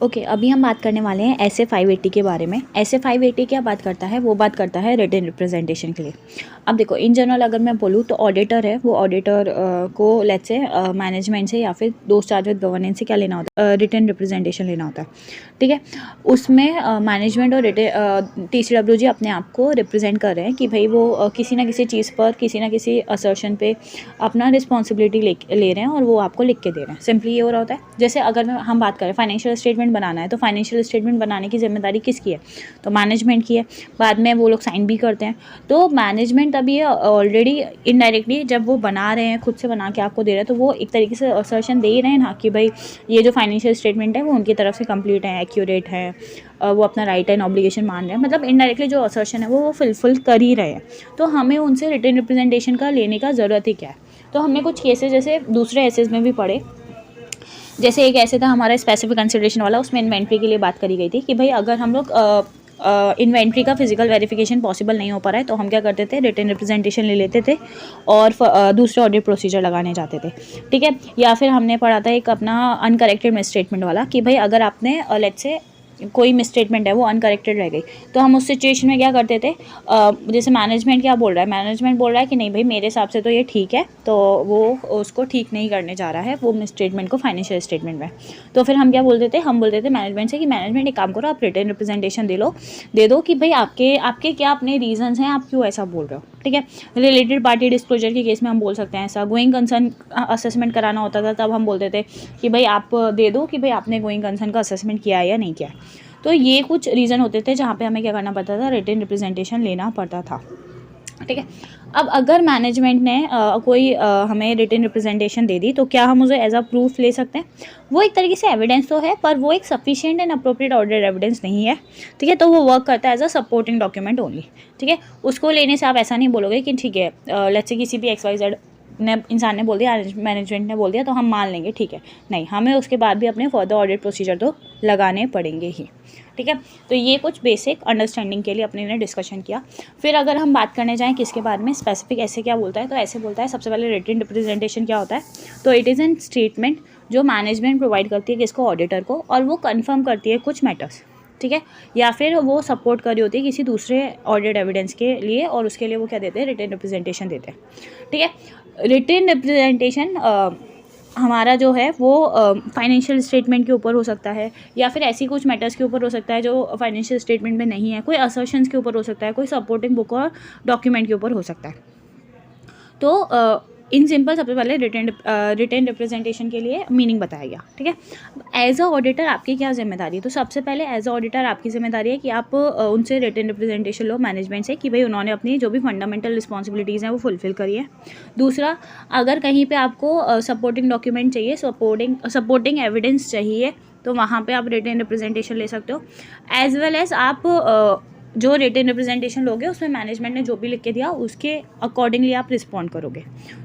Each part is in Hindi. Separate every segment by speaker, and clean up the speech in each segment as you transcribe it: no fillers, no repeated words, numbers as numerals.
Speaker 1: ओके अभी हम बात करने वाले हैं SA 580 के बारे में। SA 580 क्या बात करता है, वो बात करता है रिटन रिप्रेजेंटेशन के लिए। अब देखो इन जनरल अगर मैं बोलूँ तो ऑडिटर है, वो ऑडिटर को लेट्स से मैनेजमेंट से या फिर दोस्त चार्ज विद गवर्नेंस से क्या लेना होता है, रिटन रिप्रेजेंटेशन लेना होता है, ठीक है। उसमें मैनेजमेंट और TCWG अपने आप को रिप्रेजेंट कर रहे हैं कि भाई वो किसी ना किसी चीज़ पर, किसी ना किसी असर्शन पे अपना रिस्पॉन्सिबिलिटी ले रहे हैं और वो आपको लिख के दे रहे हैं। सिंपली ये हो रहा होता है। जैसे अगर हम बात करें फाइनेंशियल स्टेटमेंट बनाना है, तो फाइनेंशियल स्टेटमेंट बनाने की जिम्मेदारी किसकी है, तो मैनेजमेंट की है। बाद में वो लोग साइन भी करते हैं। तो मैनेजमेंट अभी ऑलरेडी इनडायरेक्टली जब वो बना रहे हैं, खुद से बना के आपको दे रहे हैं, तो वो एक तरीके से असर्शन दे ही रहे हैं ना कि भाई ये जो फाइनेंशियल स्टेटमेंट है वो उनकी तरफ से कंप्लीट है, एक्यूरेट है, वो अपना राइट एंड ऑब्लिगेशन मान रहे हैं। मतलब इनडायरेक्टली जो असर्शन है वो फुलफिल कर ही रहे हैं। तो हमें उनसे रिटन रिप्रेजेंटेशन का लेने का ज़रूरत ही क्या है। तो हमने कुछ केसेस जैसे दूसरे एसेज में भी पढ़े। जैसे एक ऐसे था हमारा स्पेसिफिक कंसिडरेशन वाला, उसमें इन्वेंट्री के लिए बात करी गई थी कि भाई अगर हम लोग इन्वेंट्री का फिजिकल वेरिफिकेशन पॉसिबल नहीं हो पा रहा है तो हम क्या करते थे, रिटन रिप्रेजेंटेशन ले लेते थे और दूसरे ऑडिट प्रोसीजर लगाने जाते थे, ठीक है। या फिर हमने पढ़ा था एक अपना अनकरेक्टेड मिसस्टेटमेंट वाला कि भाई अगर आपने लेट्स से कोई मिसस्टेटमेंट है वो अनकरेक्टेड रह गई, तो हम उस सिचुएशन में क्या करते थे, जैसे मैनेजमेंट क्या बोल रहा है, मैनेजमेंट बोल रहा है कि नहीं भाई मेरे हिसाब से तो ये ठीक है, तो वो उसको ठीक नहीं करने जा रहा है वो मिसस्टेटमेंट को फाइनेंशियल स्टेटमेंट में। तो फिर हम क्या बोलते थे, हम बोलते थे मैनेजमेंट से कि मैनेजमेंट एक काम करो, आप रिटन रिप्रेजेंटेशन दे दो कि भाई आपके क्या अपने रीजंस हैं, आप क्यों ऐसा बोल रहे हो, ठीक है। रिलेटेड पार्टी डिस्क्लोजर के केस में हम बोल सकते हैं ऐसा। गोइंग कंसर्न असेसमेंट कराना होता था तब हम बोलते थे कि भाई आप दे दो कि भाई आपने गोइंग कंसर्न का असेसमेंट किया है या नहीं किया। तो ये कुछ रीज़न होते थे जहाँ पे हमें क्या करना पड़ता था, रिटन रिप्रेजेंटेशन लेना पड़ता था, ठीक है। अब अगर मैनेजमेंट ने कोई हमें रिटन रिप्रेजेंटेशन दे दी तो क्या हम उसे एज अ प्रूफ ले सकते हैं, वो एक तरीके से एविडेंस तो है पर वो एक sufficient and appropriate audit evidence नहीं है, ठीक है। तो वो वर्क करता है as a supporting document only, ठीक है। उसको लेने से आप ऐसा नहीं बोलोगे कि ठीक है लेट्स से किसी भी XYZ ने इंसान ने बोल दिया, मैनेजमेंट ने बोल दिया तो हम मान लेंगे, ठीक है। नहीं, हमें उसके बाद भी अपने फर्दर ऑडिट प्रोसीजर तो लगाने पड़ेंगे ही, ठीक है। तो ये कुछ बेसिक अंडरस्टैंडिंग के लिए अपने ने डिस्कशन किया। फिर अगर हम बात करने जाएं किसके बारे में, स्पेसिफिक ऐसे क्या बोलता है, तो ऐसे बोलता है सबसे पहले रिटन रिप्रेजेंटेशन क्या होता है, तो इट इज़ एन स्टेटमेंट जो मैनेजमेंट प्रोवाइड करती है किसको, ऑडिटर को, और वो कन्फर्म करती है कुछ मैटर्स, ठीक है। या फिर वो सपोर्ट कर रही होती है किसी दूसरे ऑडिट एविडेंस के लिए और उसके लिए वो क्या देते हैं, रिटन रिप्रेजेंटेशन देते हैं, ठीक है। रिटन रिप्रेजेंटेशन हमारा जो है वो फाइनेंशियल स्टेटमेंट के ऊपर हो सकता है या फिर ऐसी कुछ मैटर्स के ऊपर हो सकता है जो फाइनेंशियल स्टेटमेंट में नहीं है, कोई असर्शंस के ऊपर हो सकता है, कोई सपोर्टिंग बुक और डॉक्यूमेंट के ऊपर हो सकता है। तो इन सिंपल सबसे पहले रिटन रिप्रेजेंटेशन के लिए मीनिंग बताया गया, ठीक है। एज अ ऑडिटर आपकी क्या जिम्मेदारी है, तो सबसे पहले एज अ ऑडिटर आपकी जिम्मेदारी है कि आप उनसे रिटन रिप्रेजेंटेशन लो मैनेजमेंट से कि भाई उन्होंने अपनी जो भी फंडामेंटल रिस्पॉन्सिबिलिटीज़ हैं वो फुलफिल करी है। दूसरा, अगर कहीं पे आपको सपोर्टिंग डॉक्यूमेंट चाहिए, सपोर्टिंग एविडेंस चाहिए, तो वहाँ पे आप रिटन रिप्रेजेंटेशन ले सकते हो। एज वेल एज आप जो रिटन रिप्रेजेंटेशन लोगे उसमें मैनेजमेंट ने जो भी लिख के दिया उसके अकॉर्डिंगली आप रिस्पॉन्ड करोगे।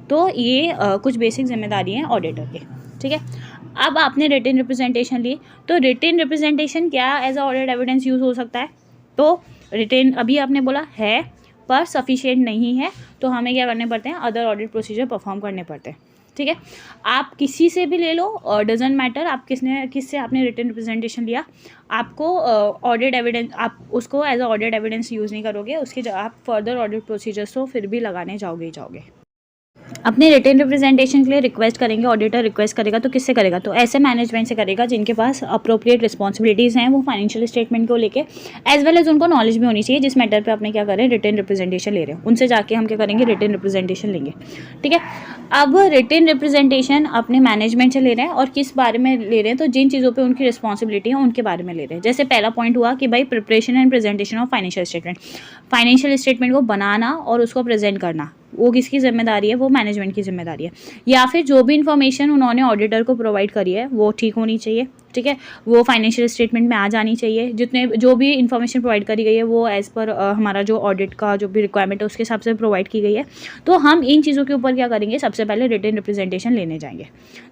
Speaker 1: तो ये कुछ बेसिक जिम्मेदारी हैं ऑडिटर के, ठीक है। अब आपने रिटन रिप्रेजेंटेशन ली, तो रिटन रिप्रेजेंटेशन क्या as a audit evidence use हो सकता है, तो रिटन अभी आपने बोला है पर सफिशिएंट नहीं है, तो हमें क्या करने पड़ते हैं, अदर ऑडिट प्रोसीजर परफॉर्म करने पड़ते हैं, ठीक है। आप किसी से भी ले लो, डजेंट मैटर आप किससे आपने रिटन रिप्रेजेंटेशन लिया, आपको ऑडिट एविडेंस, आप उसको as a audit evidence use नहीं करोगे, उसके आप फर्दर ऑडिट प्रोसीजर्स तो फिर भी लगाने जाओगे। अपने रिटन रिप्रेजेंटेशन के लिए रिक्वेस्ट करेंगे, ऑडिटर रिक्वेस्ट करेगा तो किससे करेगा, तो ऐसे मैनेजमेंट से करेगा जिनके पास अप्रोप्रिएट रिस्पॉन्सिबिलिटीज़ हैं वो फाइनेंशियल स्टेटमेंट को लेके, एज वेल एज उनको नॉलेज भी होनी चाहिए जिस मैटर पे आपने क्या करें, रिटन रिप्रेजेंटेशन ले रहे हैं, उनसे जाके हम क्या करेंगे, रिटन रिप्रेजेंटेशन लेंगे, ठीक है। अब रिटन रिप्रेजेंटेशन अपने मैनेजमेंट से ले रहे हैं और किस बारे में ले रहे हैं, तो जिन चीज़ों पर उनकी रिस्पॉन्सिबिलिटी है उनके बारे में ले रहे हैं। जैसे पहला पॉइंट हुआ कि भाई preparation and presentation of financial statement को बनाना और उसको प्रेजेंट करना, वो किसकी जिम्मेदारी है, वो मैनेजमेंट की जिम्मेदारी है। या फिर जो भी इन्फॉर्मेशन उन्होंने ऑडिटर को प्रोवाइड करी है वो ठीक होनी चाहिए, ठीक है, वो फाइनेंशियल स्टेटमेंट में आ जानी चाहिए। जो भी इन्फॉर्मेशन प्रोवाइड करी गई है वो एज़ पर हमारा जो ऑडिट का जो भी रिक्वायरमेंट है उसके हिसाब से प्रोवाइड की गई है। तो हम इन चीज़ों के ऊपर क्या करेंगे, सबसे पहले रिटन रिप्रेजेंटेशन लेने जाएंगे।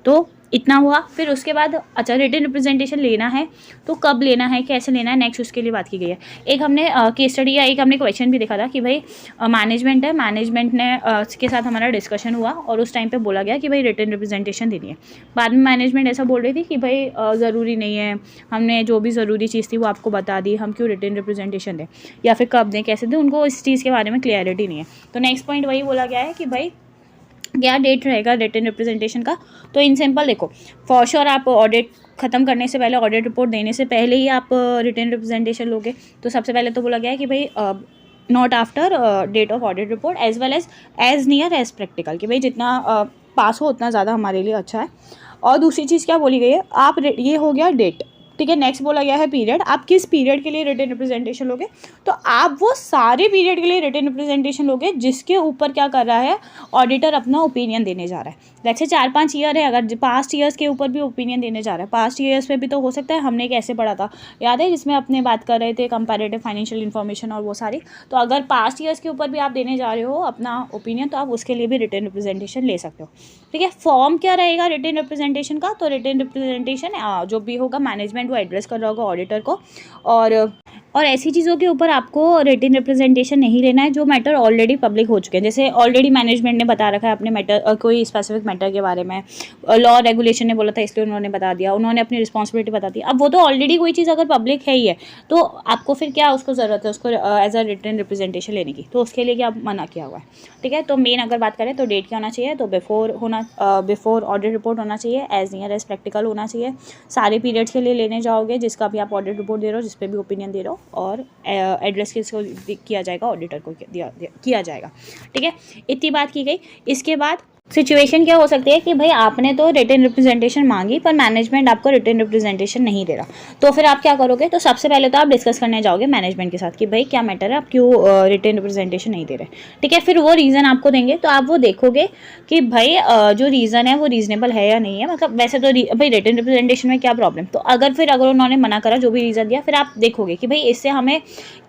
Speaker 1: तो इतना हुआ। फिर उसके बाद अच्छा रिटन रिप्रेजेंटेशन लेना है तो कब लेना है, कैसे लेना है, नेक्स्ट उसके लिए बात की गई है। एक हमने केस स्टडी या एक हमने क्वेश्चन भी देखा था कि भाई मैनेजमेंट है, मैनेजमेंट ने के साथ हमारा डिस्कशन हुआ और उस टाइम पे बोला गया कि भाई रिटन रिप्रेजेंटेशन देनी है। बाद में मैनेजमेंट ऐसा बोल रही थी कि भाई ज़रूरी नहीं है, हमने जो भी ज़रूरी चीज़ थी वो आपको बता दी, हम क्यों रिटन रिप्रेजेंटेशन दें या फिर कब दें, कैसे दें, उनको इस चीज़ के बारे में क्लियरिटी नहीं है। तो नेक्स्ट पॉइंट वही बोला गया है कि भाई क्या डेट रहेगा रिटन रिप्रेजेंटेशन का। तो इन सिंपल देखो, फॉर श्योर आप ऑडिट ख़त्म करने से पहले, ऑडिट रिपोर्ट देने से पहले ही आप रिटन रिप्रेजेंटेशन लोगे। तो सबसे पहले तो बोला गया है कि भाई not after date of audit report as well as near as practical, कि भाई जितना पास हो उतना ज़्यादा हमारे लिए अच्छा है। और दूसरी चीज़ क्या बोली गई है, आप ये हो गया डेट, ठीक है। नेक्स्ट बोला गया है पीरियड, आप किस पीरियड के लिए रिटन रिप्रेजेंटेशन लोगे, तो आप वो सारे पीरियड के लिए रिटन रिप्रेजेंटेशन लोगे जिसके ऊपर क्या कर रहा है, ऑडिटर अपना ओपिनियन देने जा रहा है। जैसे 4-5 ईयर है, अगर पास्ट ईयर्स के ऊपर भी ओपिनियन देने जा रहा है, पास्ट ईयर्स में भी तो हो सकता है, हमने कैसे पढ़ा था याद है, जिसमें अपने बात कर रहे थे कंपैरेटिव फाइनेंशियल इन्फॉर्मेशन और वो सारी। तो अगर पास्ट ईयर्स के ऊपर भी आप देने जा रहे हो अपना ओपिनियन, तो आप उसके लिए भी रिटन रिप्रेजेंटेशन ले सकते हो, ठीक है। फॉर्म क्या रहेगा रिटन रिप्रेजेंटेशन का, तो रिटन रिप्रेजेंटेशन जो भी होगा मैनेजमेंट वो एड्रेस कर रहा होगा ऑडिटर को, और ऐसी चीज़ों के ऊपर आपको रिटन रिप्रेजेंटेशन नहीं लेना है जो मैटर ऑलरेडी पब्लिक हो चुके हैं। जैसे ऑलरेडी मैनेजमेंट ने बता रखा है अपने मैटर, कोई स्पेसिफिक मैटर के बारे में, लॉ रेगुलेशन ने बोला था इसलिए उन्होंने बता दिया, उन्होंने अपनी रिस्पॉन्सिबिलिटी बता दी। अब वो तो ऑलरेडी कोई चीज़ अगर पब्लिक है ही है, तो आपको फिर क्या उसको ज़रूरत है उसको एज अ रिटन रिप्रेजेंटेशन लेने की, तो उसके लिए क्या मना किया हुआ है, ठीक है। तो मेन अगर बात करें तो डेट क्या होना चाहिए, तो बिफोर ऑडिट रिपोर्ट होना चाहिए, एज नियर एज प्रैक्टिकल होना चाहिए, सारे पीरियड्स के लिए लेने जाओगे जिसका भी आप ऑडिट रिपोर्ट दे रहे हो, जिस पे भी ओपिनियन दे रहे हो, और एड्रेस किसको किया जाएगा, ऑडिटर को किया जाएगा, ठीक है। इतनी बात की गई। इसके बाद सिचुएशन क्या हो सकती है कि भाई आपने तो रिटन रिप्रेजेंटेशन मांगी पर मैनेजमेंट आपको रिटन रिप्रेजेंटेशन नहीं दे रहा, तो फिर आप क्या करोगे, तो सबसे पहले तो आप डिस्कस करने जाओगे मैनेजमेंट के साथ कि भाई क्या मैटर है, आप क्यों रिटन रिप्रेजेंटेशन नहीं दे रहे, ठीक है। फिर वो रीज़न आपको देंगे, तो आप वो देखोगे कि भाई जो रीज़न है वो रीजनेबल है या नहीं है, मतलब वैसे तो भाई रिटन रिप्रेजेंटेशन में क्या प्रॉब्लम, तो अगर उन्होंने मना करा जो भी रीज़न दिया, फिर आप देखोगे कि भाई इससे हमें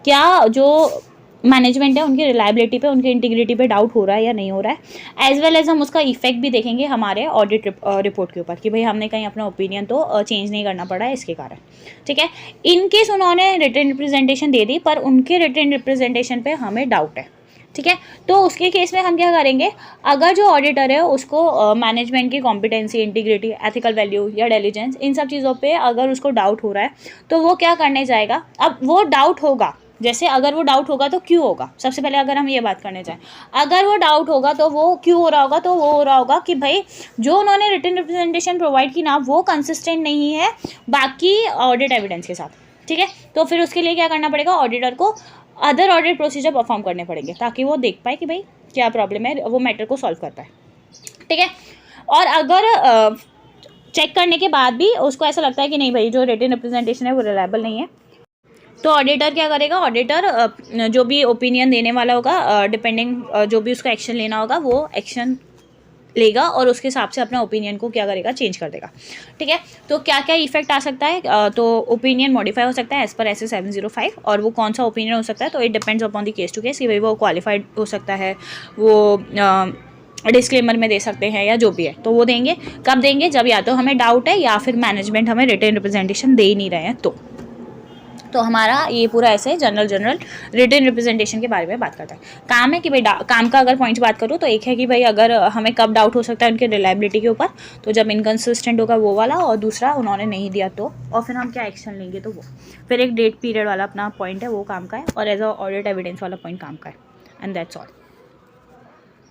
Speaker 1: क्या जो मैनेजमेंट है उनकी रिलायबिलिटी पे, उनकी इंटीग्रिटी पे डाउट हो रहा है या नहीं हो रहा है, एज वेल एज हम उसका इफेक्ट भी देखेंगे हमारे ऑडिट रिपोर्ट के ऊपर कि भाई हमने कहीं अपना ओपिनियन तो चेंज नहीं करना पड़ा है इसके कारण, ठीक है। इन केस उन्होंने रिटन रिप्रेजेंटेशन दे दी पर उनके रिटन रिप्रेजेंटेशन पे हमें डाउट है, ठीक है, तो उसके केस में हम क्या करेंगे, अगर जो ऑडिटर है उसको मैनेजमेंट की कॉम्पिटेंसी, इंटीग्रिटी, एथिकल वैल्यू या डिलीजेंस, इन सब चीज़ों पे अगर उसको डाउट हो रहा है तो वो क्या करने जाएगा। अब वो डाउट होगा, जैसे अगर वो डाउट होगा तो क्यों होगा, सबसे पहले अगर हम ये बात करने जाएं, अगर वो डाउट होगा तो वो क्यों हो रहा होगा, तो वो हो रहा होगा कि भाई जो उन्होंने रिटन रिप्रेजेंटेशन प्रोवाइड की ना वो कंसिस्टेंट नहीं है बाकी ऑडिट एविडेंस के साथ, ठीक है। तो फिर उसके लिए क्या करना पड़ेगा, ऑडिटर को अदर ऑडिट प्रोसीजर परफॉर्म करने पड़ेंगे ताकि वो देख पाए कि भाई क्या प्रॉब्लम है, वो मैटर को सॉल्व कर पाए, ठीक है। और अगर चेक करने के बाद भी उसको ऐसा लगता है कि नहीं भाई जो रिटन रिप्रेजेंटेशन है वो रिलायबल नहीं है, तो ऑडिटर क्या करेगा, ऑडिटर जो भी ओपिनियन देने वाला होगा, डिपेंडिंग जो भी उसका एक्शन लेना होगा वो एक्शन लेगा और उसके हिसाब से अपना ओपिनियन को क्या करेगा, चेंज कर देगा, ठीक है। तो क्या क्या इफेक्ट आ सकता है, तो ओपिनियन मॉडिफाई हो सकता है एज पर ऐसे 705, और वो कौन सा ओपिनियन हो सकता है, तो it depends upon the case to case कि भाई वो क्वालिफाइड हो सकता है, वो डिस्क्लेमर में दे सकते हैं या जो भी है, तो वो देंगे। कब देंगे, जब या तो हमें डाउट है या फिर मैनेजमेंट हमें रिटन रिप्रेजेंटेशन दे ही नहीं रहे हैं, तो हमारा ये पूरा ऐसे जनरल रिटन रिप्रेजेंटेशन के बारे में बात करता है। काम है कि भाई काम का अगर पॉइंट बात करूँ तो एक है कि भाई अगर हमें कब डाउट हो सकता है उनके रिलायबिलिटी के ऊपर, तो जब इनकन्सिस्टेंट होगा वो वाला, और दूसरा उन्होंने नहीं दिया तो, और फिर हम क्या एक्शन लेंगे, तो वो फिर एक डेट पीरियड वाला अपना पॉइंट है वो काम का है, और एज अ ऑडिट एविडेंस वाला पॉइंट काम का है, एंड दैट्स ऑल।